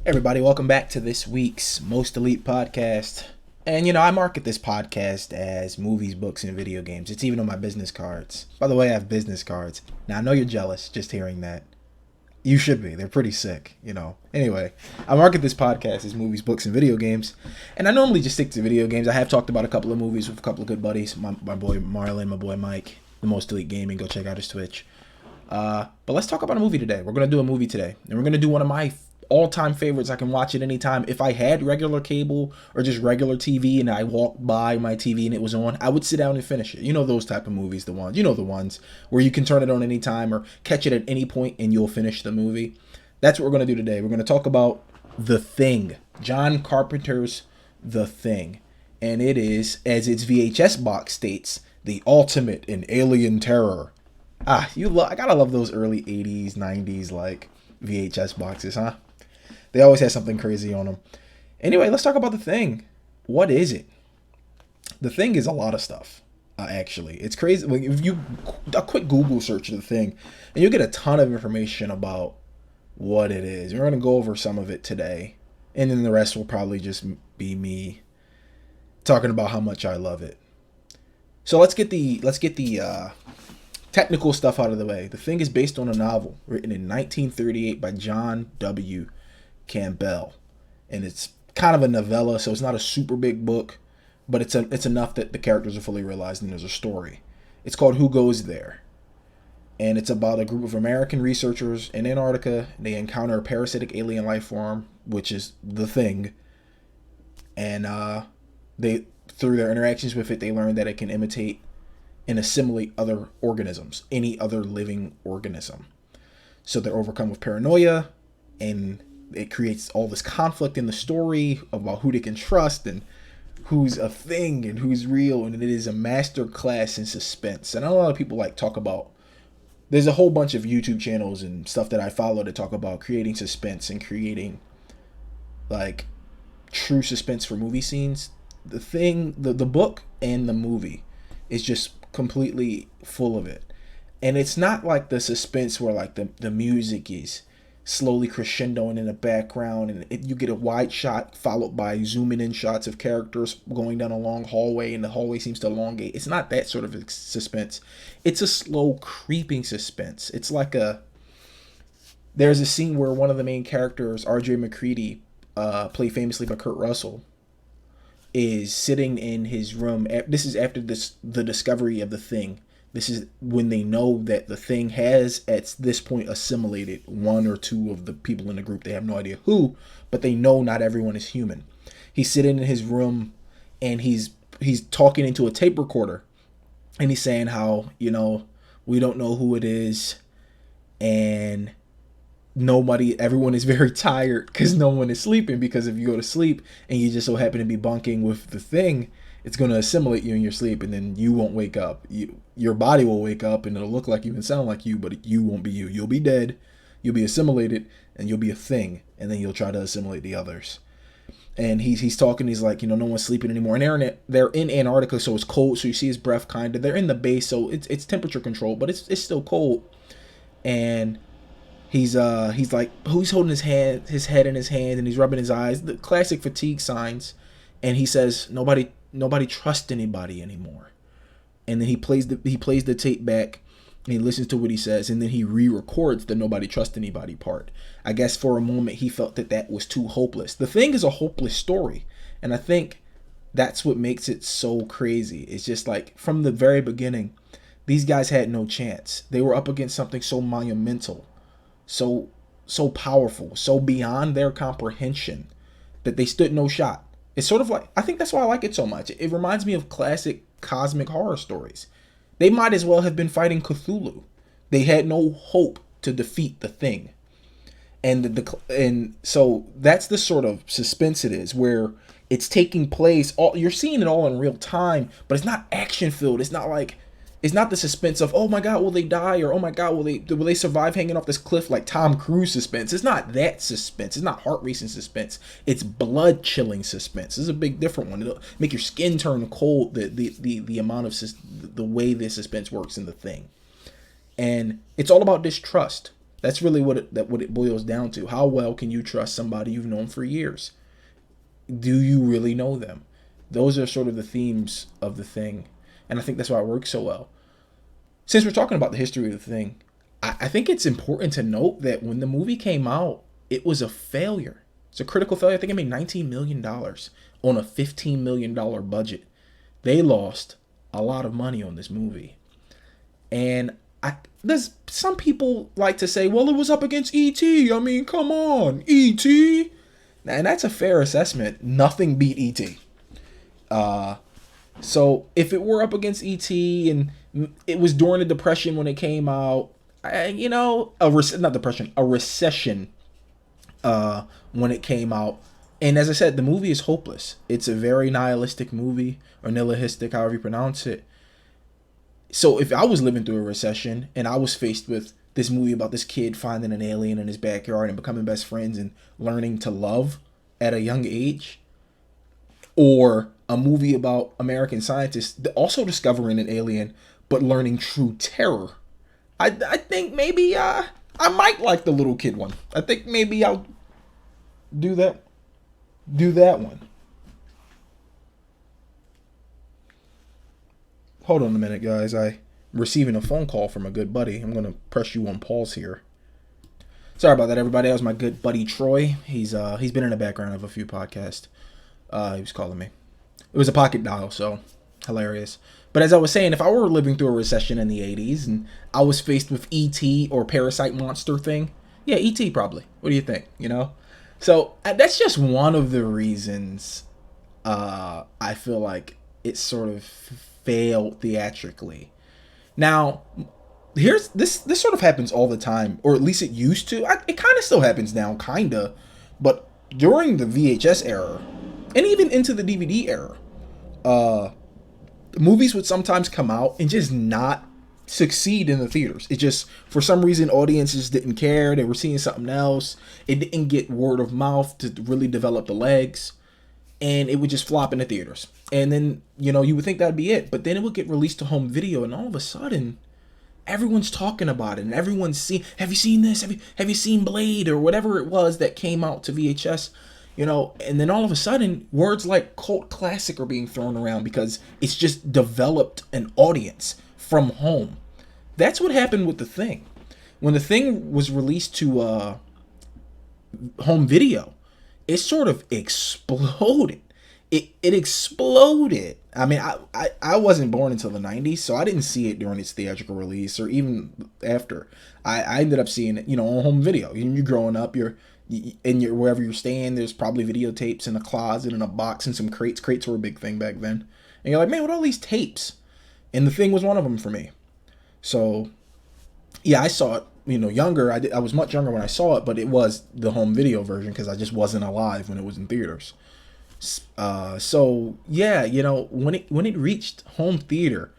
Everybody, welcome back to this week's Most Elite Podcast. And I market this podcast as movies, books, and video games. It's even on my business cards. By the way, I have business cards. Now, I know you're jealous just hearing that. You should be. They're pretty sick. Anyway, I market this podcast as movies, books, and video games. And I normally just stick to video games. I have talked about a couple of movies with a couple of good buddies. My boy Marlon, my boy Mike, the Most Elite Gaming. Go check out his Twitch. But let's talk about a movie today. We're going to do a movie today. And we're going to do one of my all-time favorites. I can watch it anytime. If I had regular cable or just regular TV and I walked by my TV and it was on, I would sit down and finish it. You know those type of movies, the ones where you can turn it on anytime or catch it at any point and you'll finish the movie. That's what we're going to do today. We're going to talk about The Thing, John Carpenter's The Thing. And it is, as its VHS box states, the ultimate in alien terror. I gotta love those early 80s, 90s like VHS boxes, huh? They always had something crazy on them. Anyway, let's talk about The Thing. What is it? The Thing is a lot of stuff, actually. It's crazy. Like, if you a quick Google search of The Thing, and you'll get a ton of information about what it is. We're going to go over some of it today, and then the rest will probably just be me talking about how much I love it. So let's get the technical stuff out of the way. The Thing is based on a novel written in 1938 by John W. Campbell, and it's kind of a novella, so it's not a super big book, but it's enough that the characters are fully realized and there's a story. It's called Who Goes There, and it's about a group of American researchers in Antarctica. They encounter a parasitic alien life form, which is the Thing, and they, through their interactions with it, they learn that it can imitate and assimilate other organisms, any other living organism. So they're overcome with paranoia, and it creates all this conflict in the story about who they can trust and who's a thing and who's real. And it is a master class in suspense. And a lot of people talk about, there's a whole bunch of YouTube channels and stuff that I follow that talk about creating suspense and creating true suspense for movie scenes. The Thing, the book and the movie is just completely full of it. And it's not like the suspense where the music is slowly crescendoing in the background and you get a wide shot followed by zooming in shots of characters going down a long hallway and the hallway seems to elongate. It's not that sort of suspense. It's a slow creeping suspense. It's there's a scene where one of the main characters, RJ McCready, played famously by Kurt Russell, is sitting in his room. This is after the discovery of the Thing. This is when they know that the Thing has, at this point, assimilated one or two of the people in the group. They have no idea who, but they know not everyone is human. He's sitting in his room, and he's talking into a tape recorder, and he's saying how, we don't know who it is, and everyone is very tired because no one is sleeping, because if you go to sleep and you just so happen to be bunking with the Thing, it's going to assimilate you in your sleep, and then you won't wake up. Your body will wake up, and it'll look like you and sound like you, but you won't be you. You'll be dead, you'll be assimilated, and you'll be a thing, and then you'll try to assimilate the others. And he's talking, he's like, no one's sleeping anymore. And they're in Antarctica, so it's cold, so you see his breath kind of. They're in the base, so it's temperature controlled, but it's still cold. And he's like, who's holding his head in his hand, and he's rubbing his eyes, the classic fatigue signs. And he says, nobody trusts anybody anymore. And then he plays the tape back, and he listens to what he says, and then he re-records the nobody trusts anybody part. I guess for a moment he felt that was too hopeless. The Thing is a hopeless story, and I think that's what makes it so crazy. It's just from the very beginning, these guys had no chance. They were up against something so monumental, so powerful, so beyond their comprehension, that they stood no shot. It's sort of I think that's why I like it so much. It reminds me of classic cosmic horror stories. They might as well have been fighting Cthulhu. They had no hope to defeat the Thing. And so that's the sort of suspense it is, where it's taking place, you're seeing it all in real time, but it's not action filled. It's not the suspense of, oh my God, will they die? Or, oh my God, will they survive hanging off this cliff like Tom Cruise suspense? It's not that suspense. It's not heart racing suspense. It's blood chilling suspense. This is a big different one. It'll make your skin turn cold. The amount of the way this suspense works in The Thing, and it's all about distrust. That's really what it boils down to. How well can you trust somebody you've known for years? Do you really know them? Those are sort of the themes of the thing. And I think that's why it works so well. Since we're talking about the history of the thing, I think it's important to note that when the movie came out, it was a failure. It's a critical failure. I think it made $19 million on a $15 million budget. They lost a lot of money on this movie. And there's some people like to say, well, it was up against E.T. I mean, come on, E.T. And that's a fair assessment. Nothing beat E.T. So if it were up against E.T. and it was during the Depression when it came out, a recession when it came out. And as I said, the movie is hopeless. It's a very nihilistic movie, or nihilistic, however you pronounce it. So if I was living through a recession and I was faced with this movie about this kid finding an alien in his backyard and becoming best friends and learning to love at a young age, or a movie about American scientists also discovering an alien but learning true terror, I think maybe I might like the little kid one. I think maybe I'll do that one. Hold on a minute, guys. I'm receiving a phone call from a good buddy. I'm going to press you on pause here. Sorry about that, everybody. That was my good buddy Troy. He's been in the background of a few podcasts. He was calling me. It was a pocket dial, so hilarious. But as I was saying, if I were living through a recession in the 80s and I was faced with E.T. or Parasite Monster thing, yeah, E.T. probably. What do you think? So that's just one of the reasons I feel like it sort of failed theatrically. Now, here's this sort of happens all the time, or at least it used to. It kind of still happens now, kind of. But during the VHS era, and even into the DVD era, movies would sometimes come out and just not succeed in the theaters. It just, for some reason, audiences didn't care. They were seeing something else. It didn't get word of mouth to really develop the legs. And it would just flop in the theaters. And then, you would think that'd be it. But then it would get released to home video. And all of a sudden, everyone's talking about it. And everyone's seen, have you seen this? Have you seen Blade? Or whatever it was that came out to VHS. And then all of a sudden, words like cult classic are being thrown around because it's just developed an audience from home. That's what happened with The Thing. When The Thing was released to home video, it sort of exploded. It exploded. I mean, I wasn't born until the 90s, so I didn't see it during its theatrical release or even after. I ended up seeing it, on home video. You're growing up, you're wherever you're staying, there's probably videotapes in a closet, in a box, and some crates. Crates were a big thing back then. And you're like, man, what are all these tapes? And The Thing was one of them for me. So, yeah, I saw it, younger. I was much younger when I saw it, but it was the home video version because I just wasn't alive when it was in theaters. So, yeah, when it reached home theater,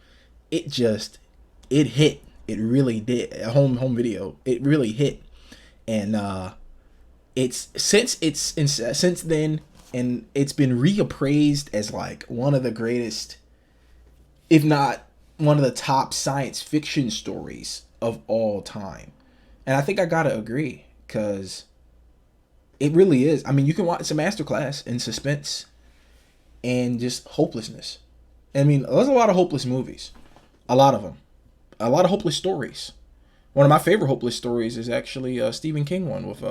it hit. It really did. Home video, it really hit. And, it's since then, and it's been reappraised as like one of the greatest, if not one of the top science fiction stories of all time. And I think I gotta agree, because it really is. I mean, you can watch, it's a masterclass in suspense and just hopelessness. I mean, there's a lot of hopeless movies. A lot of them. A lot of hopeless stories. One of my favorite hopeless stories is actually a Stephen King one with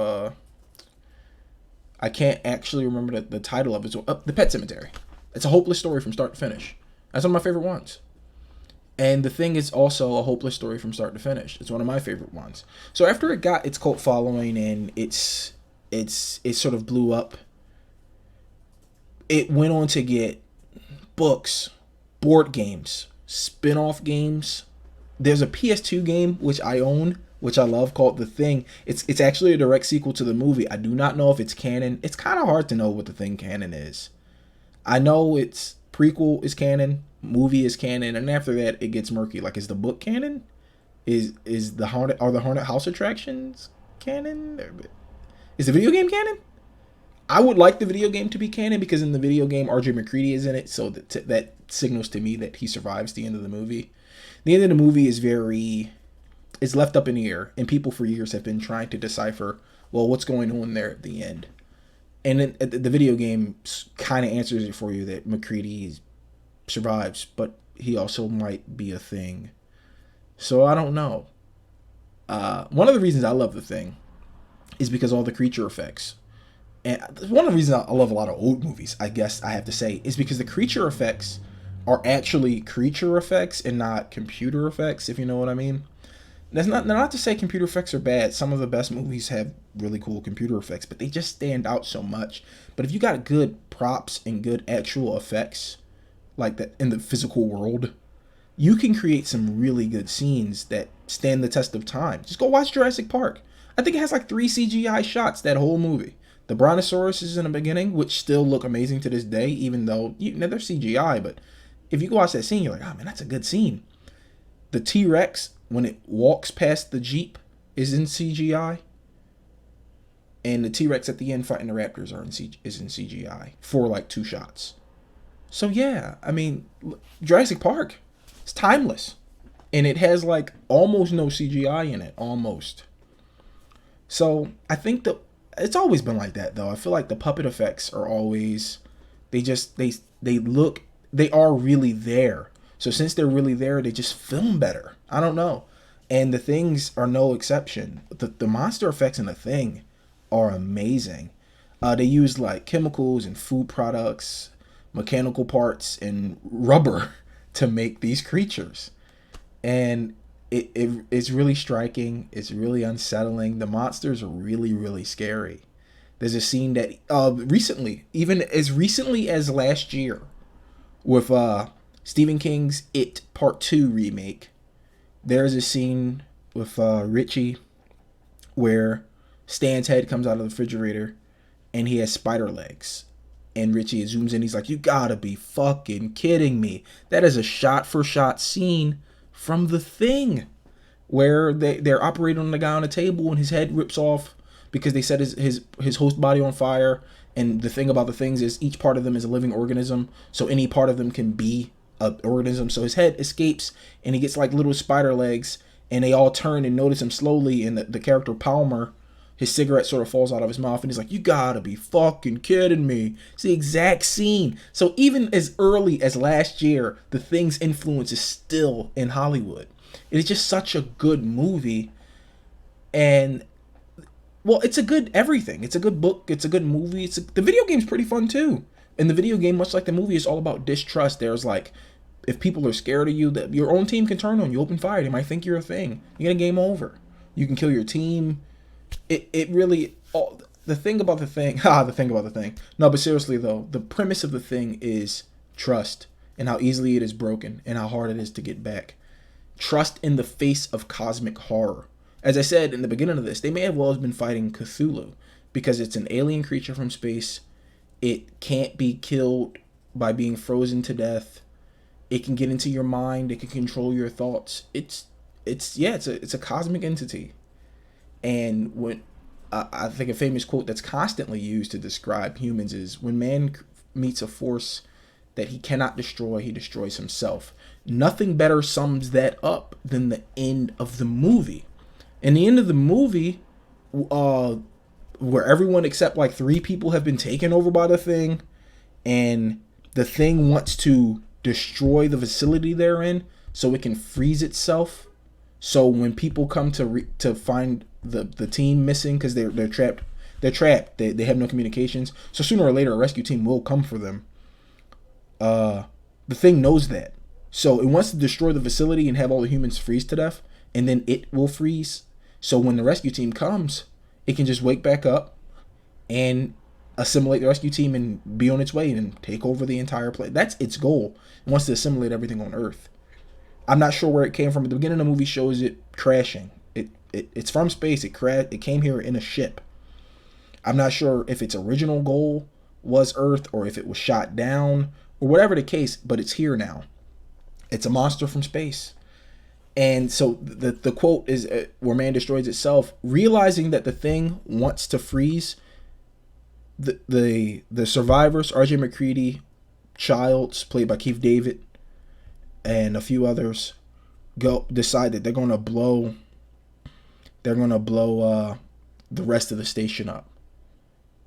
I can't actually remember the title of it. It's The Pet Cemetery. It's a hopeless story from start to finish. That's one of my favorite ones. And The Thing is also a hopeless story from start to finish. It's one of my favorite ones. So after it got its cult following and it sort of blew up, it went on to get books, board games, spin-off games. There's a PS2 game which I own, which I love, called The Thing. It's actually a direct sequel to the movie. I do not know if it's canon. It's kind of hard to know what The Thing canon is. I know it's prequel is canon, movie is canon, and after that it gets murky. Like, is the book canon? Are the Haunted House attractions canon? Is the video game canon? I would like the video game to be canon because in the video game R.J. McCready is in it, so that signals to me that he survives the end of the movie. The end of the movie is very is left up in the air, and people for years have been trying to decipher, well, what's going on there at the end. And then the video game kind of answers it for you that McCready survives, but he also might be a thing. So I don't know. One of the reasons I love the thing is because all the creature effects. And one of the reasons I love a lot of old movies, I guess I have to say, is because the creature effects are actually creature effects and not computer effects, if you know what I mean. That's not to say computer effects are bad. Some of the best movies have really cool computer effects, but they just stand out so much. But if you got good props and good actual effects, like that in the physical world, you can create some really good scenes that stand the test of time. Just go watch Jurassic Park. I think it has like 3 CGI shots, that whole movie. The Brontosauruses in the beginning, which still look amazing to this day, even though they're CGI, but if you go watch that scene, you're like, oh man, that's a good scene. The T-Rex, when it walks past the Jeep, is in CGI. And the T-Rex at the end fighting the Raptors is in CGI for like 2 shots. So yeah, I mean, Jurassic Park, it's timeless. And it has like almost no CGI in it, almost. So I think that it's always been like that though. I feel like the puppet effects are always, they are really there. So since they're really there, they just film better. I don't know. And the things are no exception. The monster effects in the thing are amazing. They use like chemicals and food products, mechanical parts, and rubber to make these creatures. And it's really striking. It's really unsettling. The monsters are really, really scary. There's a scene that recently, even as recently as last year, with Stephen King's It Part 2 remake, there's a scene with Richie where Stan's head comes out of the refrigerator and he has spider legs. And Richie zooms in, he's like, you gotta be fucking kidding me. That is a shot-for-shot scene from The Thing, where they're operating on the guy on a table and his head rips off because they set his host body on fire. And the thing about the things is each part of them is a living organism, so any part of them can be an organism. So his head escapes and he gets like little spider legs, and they all turn and notice him slowly, and the character Palmer, his cigarette sort of falls out of his mouth and he's like, you gotta be fucking kidding me. It's the exact scene. So even as early as last year, The Thing's influence is still in Hollywood. It is just such a good movie. And well, it's a good everything. It's a good book. It's a good movie. The video game's pretty fun too. And the video game, much like the movie, is all about distrust. There's like, if people are scared of you, that your own team can turn on you, open fire. They might think you're a thing. You get a game over. You can kill your team. It really, the thing about the thing. No, but seriously though, the premise of The Thing is trust, and how easily it is broken, and how hard it is to get back. Trust in the face of cosmic horror. As I said in the beginning of this, they may have well been fighting Cthulhu, because it's an alien creature from space. It can't be killed by being frozen to death. It can get into your mind. It can control your thoughts. It's a cosmic entity. And when I think a famous quote that's constantly used to describe humans is, when man meets a force that he cannot destroy, he destroys himself. Nothing better sums that up than the end of the movie. In the end of the movie, where everyone except like 3 people have been taken over by the Thing, and the Thing wants to destroy the facility they're in so it can freeze itself. So when people come to find the team missing, because they're trapped, they have no communications. So sooner or later, a rescue team will come for them. The Thing knows that, so it wants to destroy the facility and have all the humans freeze to death, and then it will freeze. So when the rescue team comes, it can just wake back up and assimilate the rescue team and be on its way and take over the entire place. That's its goal. It wants to assimilate everything on Earth. I'm not sure where it came from, but the beginning of the movie shows it crashing. It's from space. It came here in a ship. I'm not sure if its original goal was Earth or if it was shot down or whatever the case, but it's here now. It's a monster from space. And so the quote is, where man destroys itself, realizing that the Thing wants to freeze the survivors, R.J. McCready, Childs, played by Keith David, and a few others, decide that they're going to blow they're gonna blow the rest of the station up.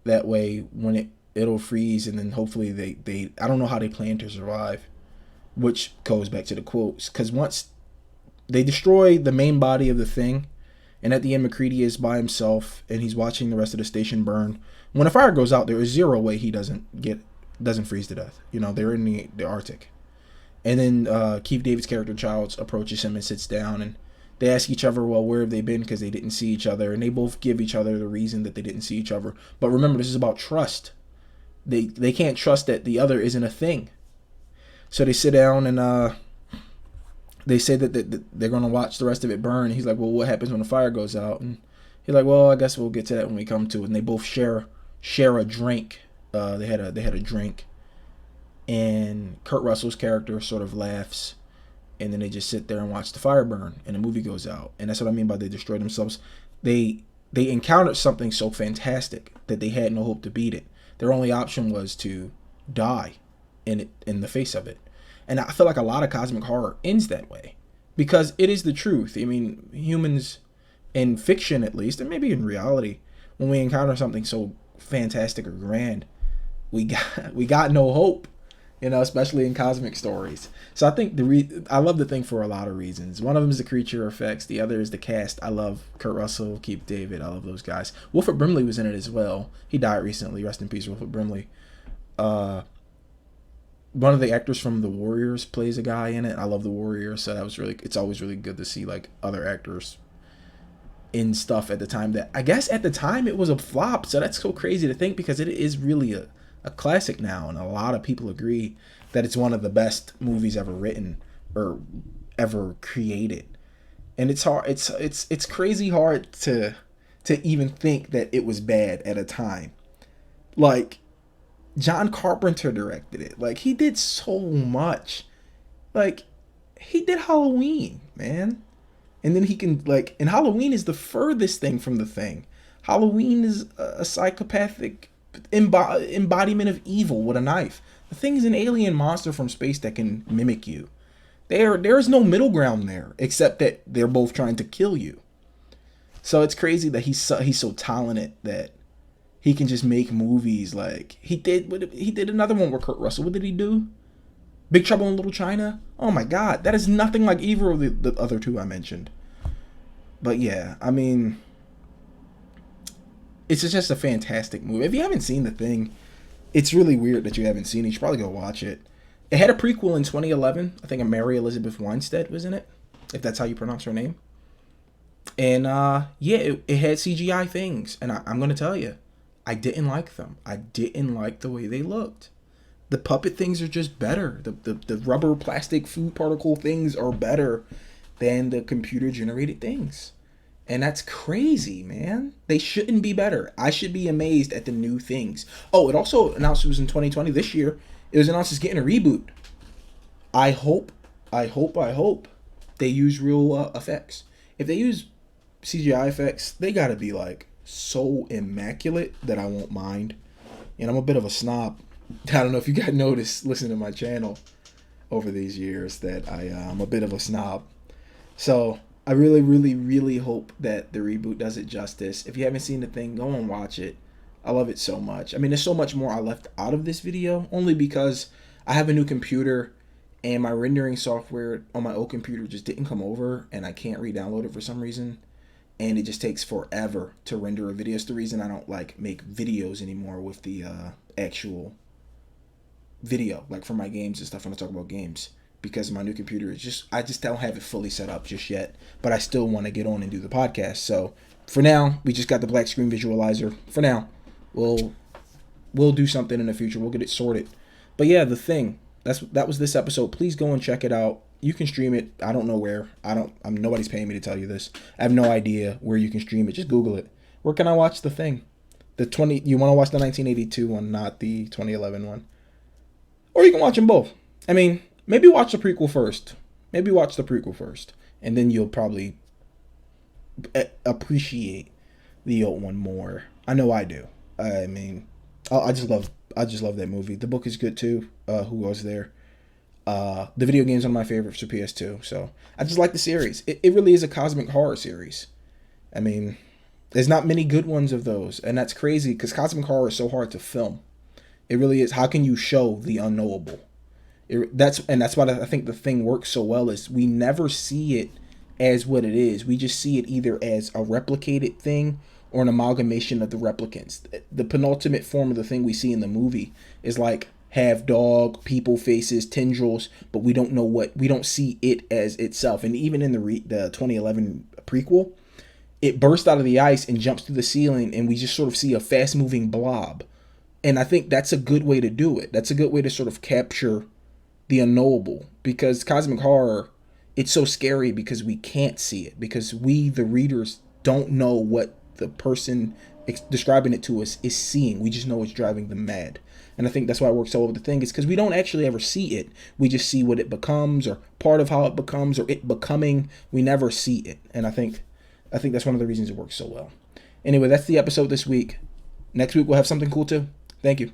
That way, when it'll freeze, and then hopefully they I don't know how they plan to survive, which goes back to the quotes. Because once they destroy the main body of the thing, and at the end McCready is by himself and he's watching the rest of the station burn. When a fire goes out, there is zero way he doesn't freeze to death. You know, they're in the Arctic. And then Keith David's character Childs approaches him and sits down, and they ask each other, well, where have they been? Because they didn't see each other, and they both give each other the reason that they didn't see each other. But remember, this is about trust. They can't trust that the other isn't a thing. So they sit down and they say that they're going to watch the rest of it burn. And he's like, well, what happens when the fire goes out? And he's like, well, I guess we'll get to that when we come to it. And they both share a drink. They had a drink. And Kurt Russell's character sort of laughs, and then they just sit there and watch the fire burn, and the movie goes out. And that's what I mean by they destroy themselves. They encountered something so fantastic that they had no hope to beat it. Their only option was to die in the face of it. And I feel like a lot of cosmic horror ends that way, because it is the truth. I mean, humans, in fiction at least, and maybe in reality, when we encounter something so fantastic or grand, we got no hope. You know, especially in cosmic stories. So I think I love the thing for a lot of reasons. One of them is the creature effects. The other is the cast. I love Kurt Russell, Keith David. I love those guys. Wilford Brimley was in it as well. He died recently. Rest in peace, Wilford Brimley. One of the actors from The Warriors plays a guy in it. I love The Warriors, so it's always really good to see like other actors in stuff at the time that I guess at the time it was a flop. So that's so crazy to think, because it is really a classic now, and a lot of people agree that it's one of the best movies ever written or ever created. And it's hard, it's crazy hard to even think that it was bad at a time. Like, John Carpenter directed it. Like, he did so much. Like, he did Halloween, man. And then he can, like, and Halloween is the furthest thing from the thing. Halloween is a psychopathic embodiment of evil with a knife. The thing is an alien monster from space that can mimic you. There is no middle ground there, except that they're both trying to kill you. So it's crazy that he's so talented that he can just make movies like he did. He did another one with Kurt Russell. What did he do? Big Trouble in Little China. Oh my God, that is nothing like either of the other two I mentioned. But yeah, I mean, it's just a fantastic movie. If you haven't seen The Thing, it's really weird that you haven't seen it. You should probably go watch it. It had a prequel in 2011. I think Mary Elizabeth Winstead was in it, if that's how you pronounce her name. And yeah, it had CGI things. And I'm going to tell you, I didn't like them. I didn't like the way they looked. The puppet things are just better. The rubber plastic food particle things are better than the computer generated things. And that's crazy, man. They shouldn't be better. I should be amazed at the new things. Oh, it also announced it was in 2020 this year. It was announced it's getting a reboot. I hope they use real effects. If they use CGI effects, they gotta be like so immaculate that I won't mind. And I'm a bit of a snob. I don't know if you guys noticed listening to my channel over these years that I'm a bit of a snob. So I really, really, really hope that the reboot does it justice. If you haven't seen The Thing, go and watch it. I love it so much. I mean, there's so much more I left out of this video, only because I have a new computer and my rendering software on my old computer just didn't come over, and I can't re-download it for some reason. And it just takes forever to render a video. It's the reason I don't like make videos anymore with the actual video, like for my games and stuff when I talk about games. Because my new computer is I just don't have it fully set up just yet, but I still want to get on and do the podcast. So for now, we just got the black screen visualizer. For now, we'll do something in the future. We'll get it sorted. But yeah, The Thing. That was this episode. Please go and check it out. You can stream it. I don't know where. Nobody's paying me to tell you this. I have no idea where you can stream it. Just Google it. Where can I watch The Thing? You want to watch the 1982 one, not the 2011 one. Or you can watch them both. I mean, maybe watch the prequel first. And then you'll probably appreciate the old one more. I know I do. I mean, I just love that movie. The book is good too. Who was there? The video game's one of my favorites for PS2. So I just like the series. It really is a cosmic horror series. I mean, there's not many good ones of those, and that's crazy because cosmic horror is so hard to film. It really is. How can you show the unknowable? That's why I think the thing works so well is we never see it as what it is. We just see it either as a replicated thing or an amalgamation of the replicants. The penultimate form of the thing we see in the movie is like have dog, people faces, tendrils, but we don't see it as itself. And even in the 2011 prequel, it bursts out of the ice and jumps through the ceiling, and we just sort of see a fast moving blob. And I think that's a good way to do it. That's a good way to sort of capture the unknowable, because cosmic horror, it's so scary because we can't see it, because we the readers don't know what the person describing it to us is seeing. We just know it's driving them mad. And I think that's why it works so well with the thing, is because we don't actually ever see it. We just see what it becomes, or part of how it becomes, or it becoming. We never see it. And I think that's one of the reasons it works so well. Anyway, that's the episode this week. Next week we'll have something cool too. Thank you.